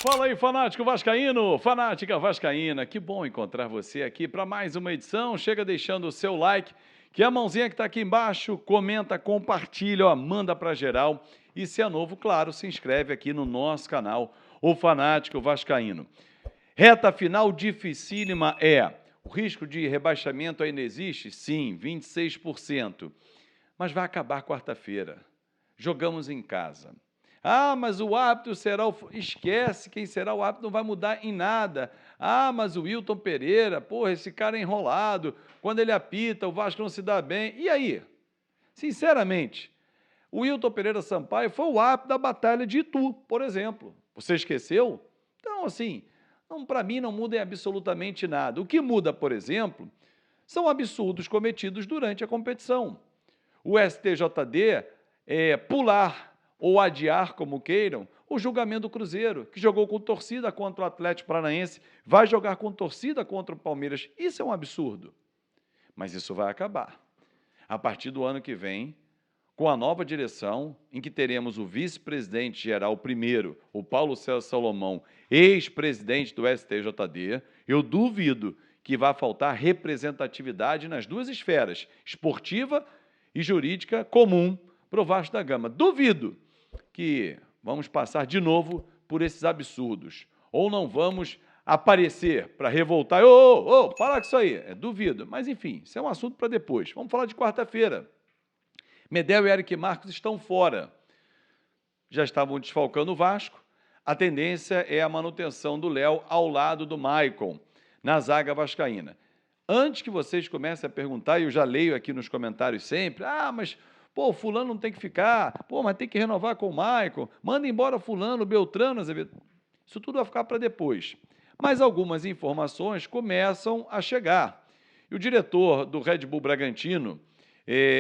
Fala aí, fanático vascaíno, fanática vascaína, que bom encontrar você aqui para mais uma edição. Chega deixando o seu like, que a mãozinha que está aqui embaixo, comenta, compartilha, ó, manda para geral. E se é novo, claro, se inscreve aqui no nosso canal, o Fanático Vascaíno. Reta final dificílima é, o risco de rebaixamento ainda existe? Sim, 26%, mas vai acabar quarta-feira. Jogamos em casa. Ah, mas o árbitro será o... Esquece quem será o árbitro, não vai mudar em nada. Ah, mas o Wilton Pereira, porra, esse cara é enrolado. Quando ele apita, o Vasco não se dá bem. E aí? Sinceramente, o Wilton Pereira Sampaio foi o árbitro da Batalha de Itu, por exemplo. Você esqueceu? Então, assim, para mim não muda em absolutamente nada. O que muda, por exemplo, são absurdos cometidos durante a competição. O STJD pular ou adiar, como queiram, o julgamento do Cruzeiro, que jogou com torcida contra o Atlético Paranaense, vai jogar com torcida contra o Palmeiras. Isso é um absurdo. Mas isso vai acabar. A partir do ano que vem, com a nova direção, em que teremos o vice-presidente geral primeiro, o Paulo César Salomão, ex-presidente do STJD, eu duvido que vá faltar representatividade nas duas esferas, esportiva e jurídica comum, para o Vasco da Gama. Duvido que vamos passar de novo por esses absurdos. Ou não vamos aparecer para revoltar. Para com isso aí. Duvido. Mas, enfim, isso é um assunto para depois. Vamos falar de quarta-feira. Medel e Eric Marcos estão fora. Já estavam desfalcando o Vasco. A tendência é a manutenção do Léo ao lado do Maicon, na zaga vascaína. Antes que vocês comecem a perguntar, e eu já leio aqui nos comentários sempre, mas... Pô, fulano não tem que ficar, pô, mas tem que renovar com o Maicon, manda embora fulano, Beltrano, Azevedo. Isso tudo vai ficar para depois. Mas algumas informações começam a chegar. E o diretor do Red Bull Bragantino,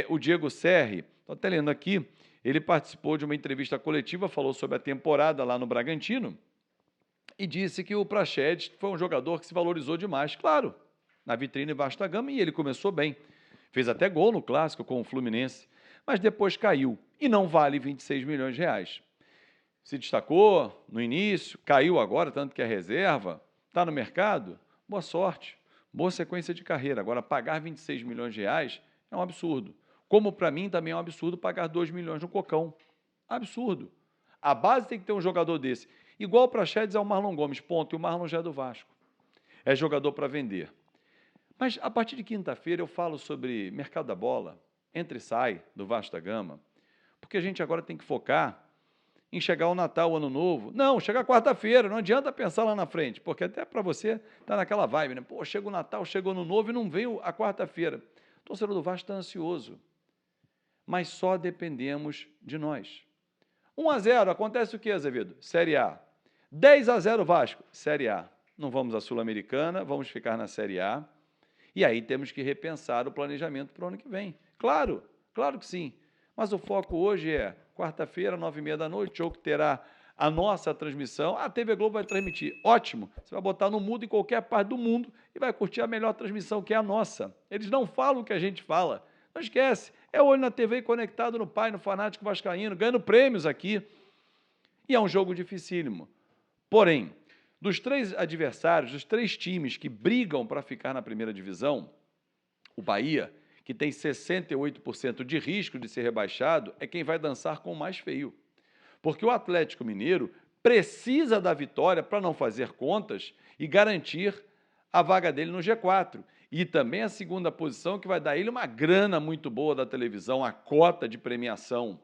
o Diego Serri, estou até lendo aqui, ele participou de uma entrevista coletiva, falou sobre a temporada lá no Bragantino e disse que o Praxedes foi um jogador que se valorizou demais, claro, na vitrine Vasco da Gama, e ele começou bem. Fez até gol no Clássico com o Fluminense, mas depois caiu e não vale 26 milhões de reais. Se destacou no início, caiu agora, tanto que é reserva, está no mercado, boa sorte, boa sequência de carreira. Agora, pagar 26 milhões de reais é um absurdo. Como para mim também é um absurdo pagar 2 milhões no Cocão. Absurdo. A base tem que ter um jogador desse. Igual para Praxedes é o Marlon Gomes, ponto, e o Marlon já é do Vasco. É jogador para vender. Mas a partir de quinta-feira eu falo sobre mercado da bola, entra e sai do Vasco da Gama, porque a gente agora tem que focar em chegar ao Natal, o Ano Novo. Não, chegar quarta-feira, não adianta pensar lá na frente, porque até para você tá naquela vibe, né? Pô, chega o Natal, chega o Ano Novo e não veio a quarta-feira. O torcedor do Vasco está ansioso, mas só dependemos de nós. 1-0, acontece o quê, Azevedo? Série A. 10-0 Vasco, Série A. Não vamos à Sul-Americana, vamos ficar na Série A. E aí temos que repensar o planejamento para o ano que vem. Claro, claro que sim. Mas o foco hoje é quarta-feira, 9h30, jogo que terá a nossa transmissão. A TV Globo vai transmitir. Ótimo. Você vai botar no mundo em qualquer parte do mundo e vai curtir a melhor transmissão, que é a nossa. Eles não falam o que a gente fala. Não esquece. É olho na TV conectado no Pai, no Fanático Vascaíno, ganhando prêmios aqui. E é um jogo dificílimo. Porém, dos 3 adversários, dos 3 times que brigam para ficar na primeira divisão, o Bahia, que tem 68% de risco de ser rebaixado, é quem vai dançar com o mais feio. Porque o Atlético Mineiro precisa da vitória para não fazer contas e garantir a vaga dele no G4. E também a segunda posição, que vai dar ele uma grana muito boa da televisão, a cota de premiação,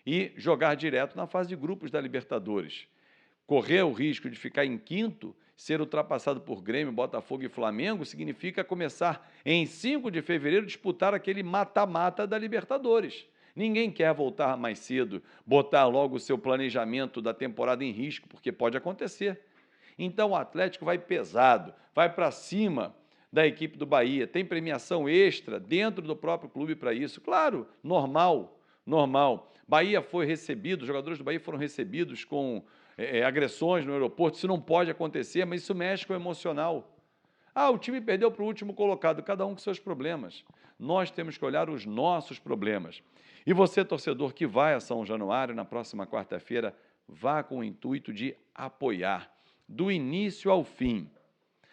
e jogar direto na fase de grupos da Libertadores. Correr o risco de ficar em quinto, ser ultrapassado por Grêmio, Botafogo e Flamengo, significa começar em 5 de fevereiro disputar aquele mata-mata da Libertadores. Ninguém quer voltar mais cedo, botar logo o seu planejamento da temporada em risco, porque pode acontecer. Então o Atlético vai pesado, vai para cima da equipe do Bahia, tem premiação extra dentro do próprio clube para isso. Claro, normal, normal. Bahia foi recebido, os jogadores do Bahia foram recebidos com agressões no aeroporto, isso não pode acontecer, mas isso mexe com o emocional. O time perdeu para o último colocado, cada um com seus problemas. Nós temos que olhar os nossos problemas. E você, torcedor que vai a São Januário na próxima quarta-feira, vá com o intuito de apoiar, do início ao fim.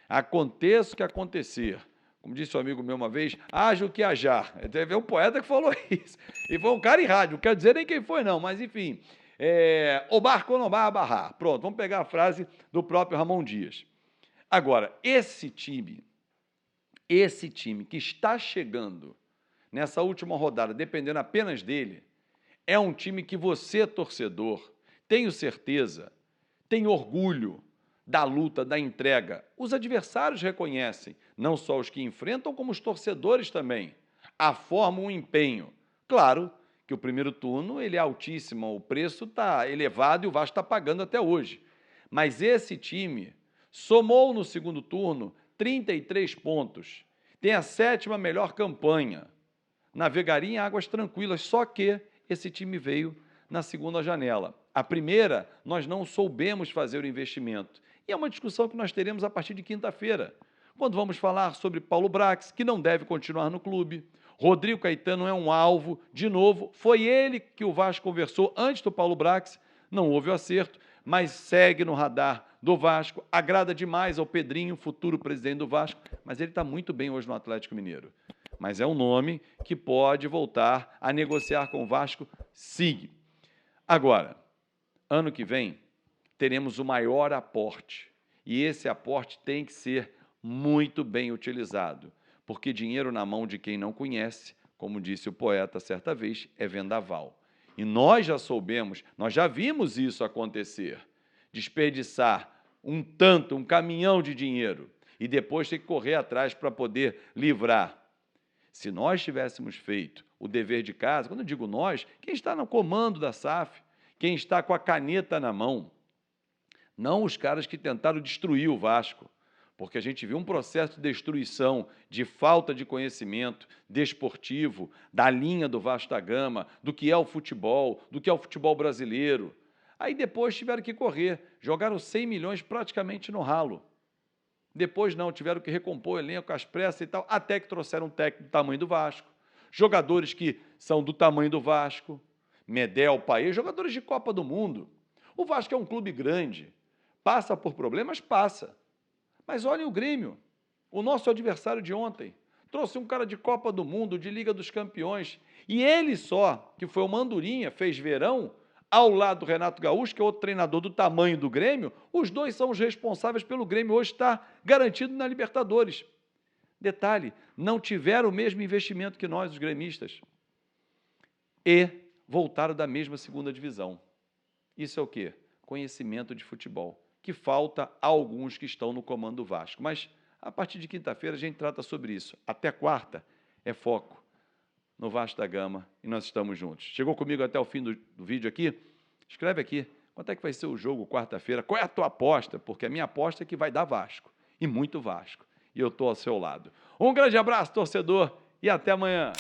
Aconteça o que acontecer. Como disse um amigo meu uma vez, haja o que hajar. Teve um poeta que falou isso. E foi um cara em rádio, não quero dizer nem quem foi não, mas enfim. O barco não vai abarrar. Pronto, vamos pegar a frase do próprio Ramon Dias. Agora, esse time que está chegando nessa última rodada, dependendo apenas dele, é um time que você, torcedor, tenho certeza, tem orgulho da luta, da entrega. Os adversários reconhecem, não só os que enfrentam, como os torcedores também. A forma, um empenho. Claro que o primeiro turno ele é altíssimo, o preço está elevado e o Vasco está pagando até hoje. Mas esse time somou no segundo turno 33 pontos. Tem a 7ª melhor campanha. Navegaria em águas tranquilas, só que esse time veio na segunda janela. A primeira, nós não soubemos fazer o investimento. E é uma discussão que nós teremos a partir de quinta-feira, quando vamos falar sobre Paulo Brax, que não deve continuar no clube. Rodrigo Caetano é um alvo, de novo, foi ele que o Vasco conversou antes do Paulo Brax, não houve o acerto, mas segue no radar do Vasco, agrada demais ao Pedrinho, futuro presidente do Vasco, mas ele está muito bem hoje no Atlético Mineiro. Mas é um nome que pode voltar a negociar com o Vasco, sim. Agora, ano que vem, teremos o maior aporte, e esse aporte tem que ser muito bem utilizado, porque dinheiro na mão de quem não conhece, como disse o poeta certa vez, é vendaval. E nós já soubemos, nós já vimos isso acontecer, desperdiçar um caminhão de dinheiro, e depois ter que correr atrás para poder livrar. Se nós tivéssemos feito o dever de casa, quando eu digo nós, quem está no comando da SAF, quem está com a caneta na mão, não os caras que tentaram destruir o Vasco, porque a gente viu um processo de destruição, de falta de conhecimento desportivo, da linha do Vasco da Gama, do que é o futebol brasileiro. Aí depois tiveram que correr, jogaram 100 milhões praticamente no ralo. Depois não, tiveram que recompor o elenco, as pressas e tal, até que trouxeram um técnico do tamanho do Vasco, jogadores que são do tamanho do Vasco, Medel, Paê, jogadores de Copa do Mundo. O Vasco é um clube grande, passa por problemas, passa. Mas olhem o Grêmio, o nosso adversário de ontem, trouxe um cara de Copa do Mundo, de Liga dos Campeões, e ele só, que foi o Mandurinha, fez verão, ao lado do Renato Gaúcho, que é outro treinador do tamanho do Grêmio, os dois são os responsáveis pelo Grêmio hoje estar garantido na Libertadores. Detalhe, não tiveram o mesmo investimento que nós, os gremistas, e voltaram da mesma segunda divisão. Isso é o quê? Conhecimento de futebol, que falta a alguns que estão no comando do Vasco. Mas, a partir de quinta-feira, a gente trata sobre isso. Até quarta é foco no Vasco da Gama e nós estamos juntos. Chegou comigo até o fim do vídeo aqui? Escreve aqui, quanto é que vai ser o jogo quarta-feira? Qual é a tua aposta? Porque a minha aposta é que vai dar Vasco, e muito Vasco. E eu estou ao seu lado. Um grande abraço, torcedor, e até amanhã.